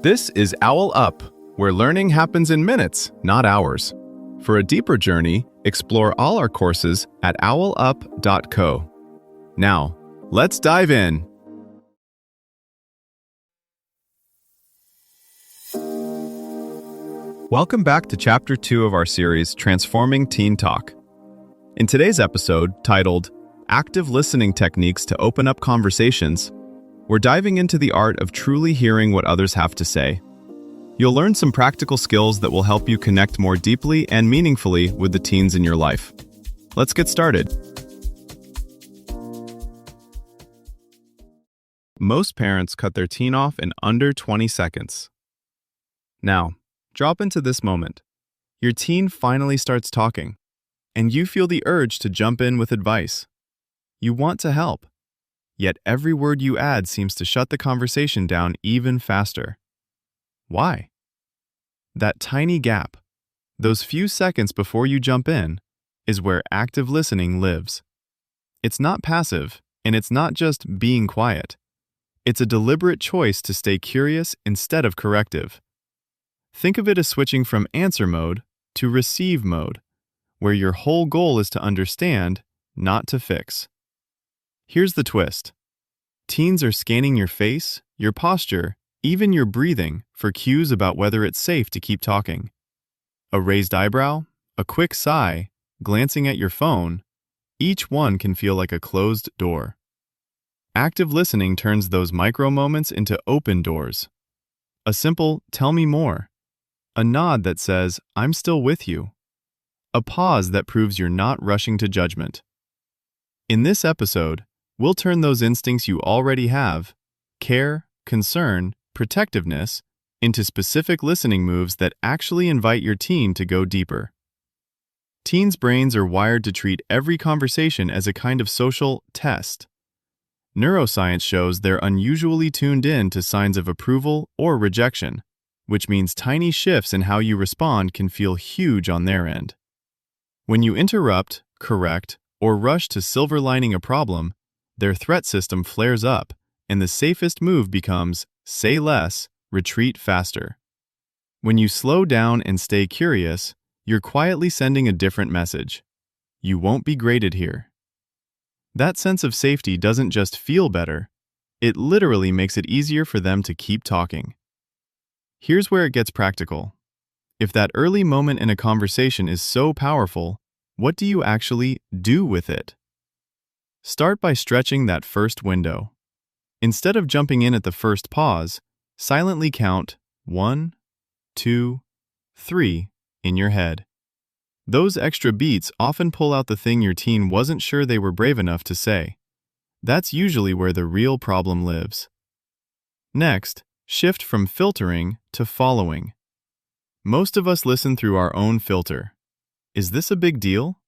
This is OwlUp, where learning happens in minutes, not hours. For a deeper journey, explore all our courses at owlup.co. Now, let's dive in. Welcome back to Chapter 2 of our series, Transforming Teen Talk. In today's episode, titled Active Listening Techniques to Open Up Conversations, we're diving into the art of truly hearing what others have to say. You'll learn some practical skills that will help you connect more deeply and meaningfully with the teens in your life. Let's get started. Most parents cut their teen off in under 20 seconds. Now, drop into this moment. Your teen finally starts talking, and you feel the urge to jump in with advice. You want to help, yet every word you add seems to shut the conversation down even faster. Why? That tiny gap, those few seconds before you jump in, is where active listening lives. It's not passive, and it's not just being quiet. It's a deliberate choice to stay curious instead of corrective. Think of it as switching from answer mode to receive mode, where your whole goal is to understand, not to fix. Here's the twist. Teens are scanning your face, your posture, even your breathing for cues about whether it's safe to keep talking. A raised eyebrow, a quick sigh, glancing at your phone, each one can feel like a closed door. Active listening turns those micro moments into open doors. A simple, "Tell me more." A nod that says, "I'm still with you." A pause that proves you're not rushing to judgment. In this episode, we'll turn those instincts you already have, care, concern, protectiveness, into specific listening moves that actually invite your teen to go deeper. Teens' brains are wired to treat every conversation as a kind of social test. Neuroscience shows they're unusually tuned in to signs of approval or rejection, which means tiny shifts in how you respond can feel huge on their end. When you interrupt, correct, or rush to silver lining a problem, their threat system flares up, and the safest move becomes say less, retreat faster. When you slow down and stay curious, you're quietly sending a different message. You won't be graded here. That sense of safety doesn't just feel better, it literally makes it easier for them to keep talking. Here's where it gets practical. If that early moment in a conversation is so powerful, what do you actually do with it? Start by stretching that first window. Instead of jumping in at the first pause, silently count 1, 2, 3 in your head. Those extra beats often pull out the thing your teen wasn't sure they were brave enough to say. That's usually where the real problem lives. Next, shift from filtering to following. Most of us listen through our own filter. Is this a big deal?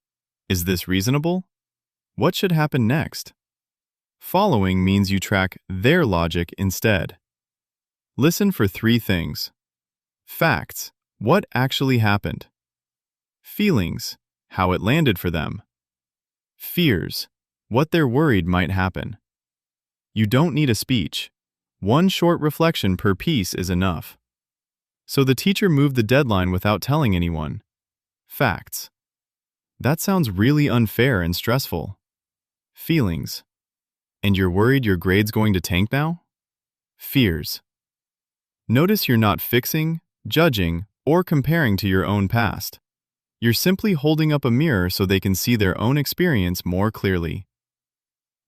Is this reasonable? What should happen next? Following means you track their logic instead. Listen for 3 things. Facts, what actually happened. Feelings, how it landed for them. Fears, what they're worried might happen. You don't need a speech. One short reflection per piece is enough. So the teacher moved the deadline without telling anyone. Facts. That sounds really unfair and stressful. Feelings. And you're worried your grade's going to tank now? Fears. Notice you're not fixing, judging, or comparing to your own past. You're simply holding up a mirror so they can see their own experience more clearly.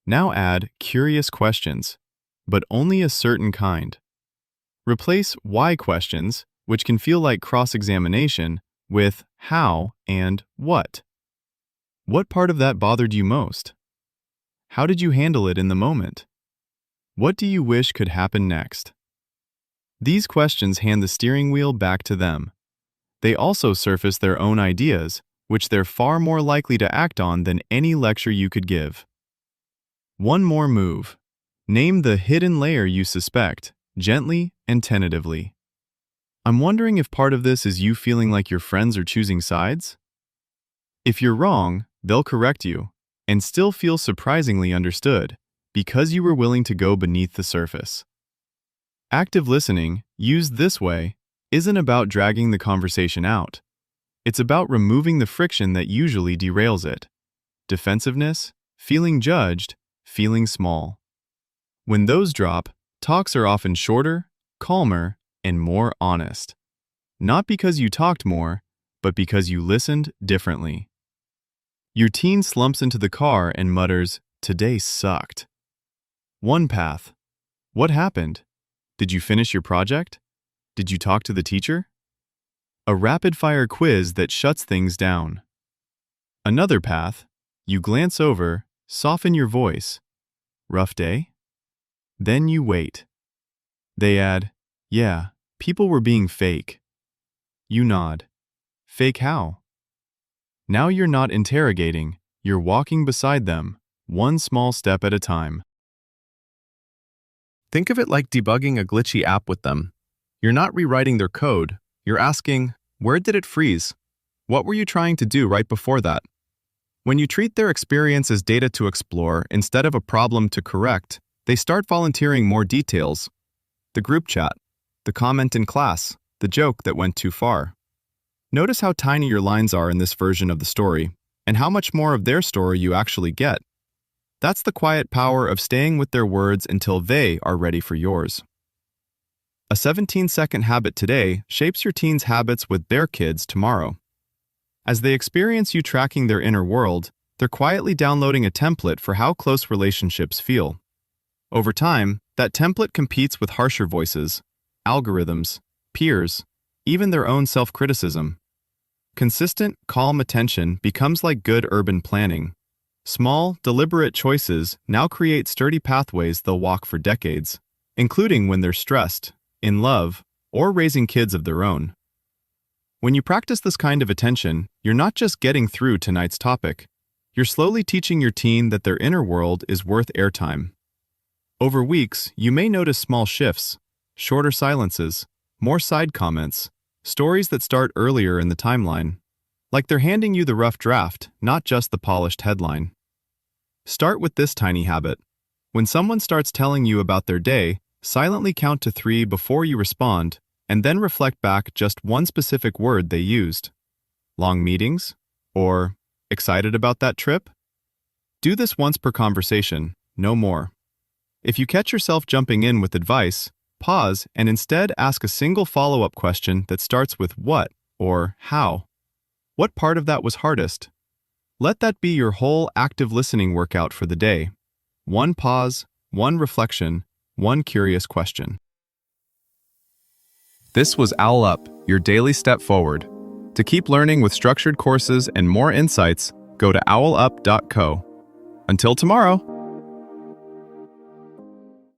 Now add curious questions, but only a certain kind. Replace why questions, which can feel like cross-examination, with how and what. What part of that bothered you most? How did you handle it in the moment? What do you wish could happen next? These questions hand the steering wheel back to them. They also surface their own ideas, which they're far more likely to act on than any lecture you could give. One more move. Name the hidden layer you suspect, gently and tentatively. I'm wondering if part of this is you feeling like your friends are choosing sides? If you're wrong, they'll correct you, and still feel surprisingly understood, because you were willing to go beneath the surface. Active listening, used this way, isn't about dragging the conversation out. It's about removing the friction that usually derails it. Defensiveness, feeling judged, feeling small. When those drop, talks are often shorter, calmer, and more honest. Not because you talked more, but because you listened differently. Your teen slumps into the car and mutters, "Today sucked." One path. What happened? Did you finish your project? Did you talk to the teacher? A rapid-fire quiz that shuts things down. Another path. You glance over, soften your voice. Rough day? Then you wait. They add, "Yeah, people were being fake." You nod. Fake how? Now you're not interrogating, you're walking beside them, one small step at a time. Think of it like debugging a glitchy app with them. You're not rewriting their code, you're asking, where did it freeze? What were you trying to do right before that? When you treat their experience as data to explore instead of a problem to correct, they start volunteering more details. The group chat, the comment in class, the joke that went too far. Notice how tiny your lines are in this version of the story, and how much more of their story you actually get. That's the quiet power of staying with their words until they are ready for yours. A 17-second habit today shapes your teen's habits with their kids tomorrow. As they experience you tracking their inner world, they're quietly downloading a template for how close relationships feel. Over time, that template competes with harsher voices, algorithms, peers, even their own self-criticism. Consistent, calm attention becomes like good urban planning. Small, deliberate choices now create sturdy pathways they'll walk for decades, including when they're stressed, in love, or raising kids of their own. When you practice this kind of attention, you're not just getting through tonight's topic. You're slowly teaching your teen that their inner world is worth airtime. Over weeks, you may notice small shifts, shorter silences, more side comments, stories that start earlier in the timeline. Like they're handing you the rough draft, not just the polished headline. Start with this tiny habit. When someone starts telling you about their day, silently count to 3 before you respond, and then reflect back just one specific word they used. Long meetings? Or excited about that trip? Do this once per conversation, no more. If you catch yourself jumping in with advice, pause and instead ask a single follow-up question that starts with what or how. What part of that was hardest? Let that be your whole active listening workout for the day. One pause, one reflection, one curious question. This was OwlUp, your daily step forward. To keep learning with structured courses and more insights, go to owlup.co. Until tomorrow!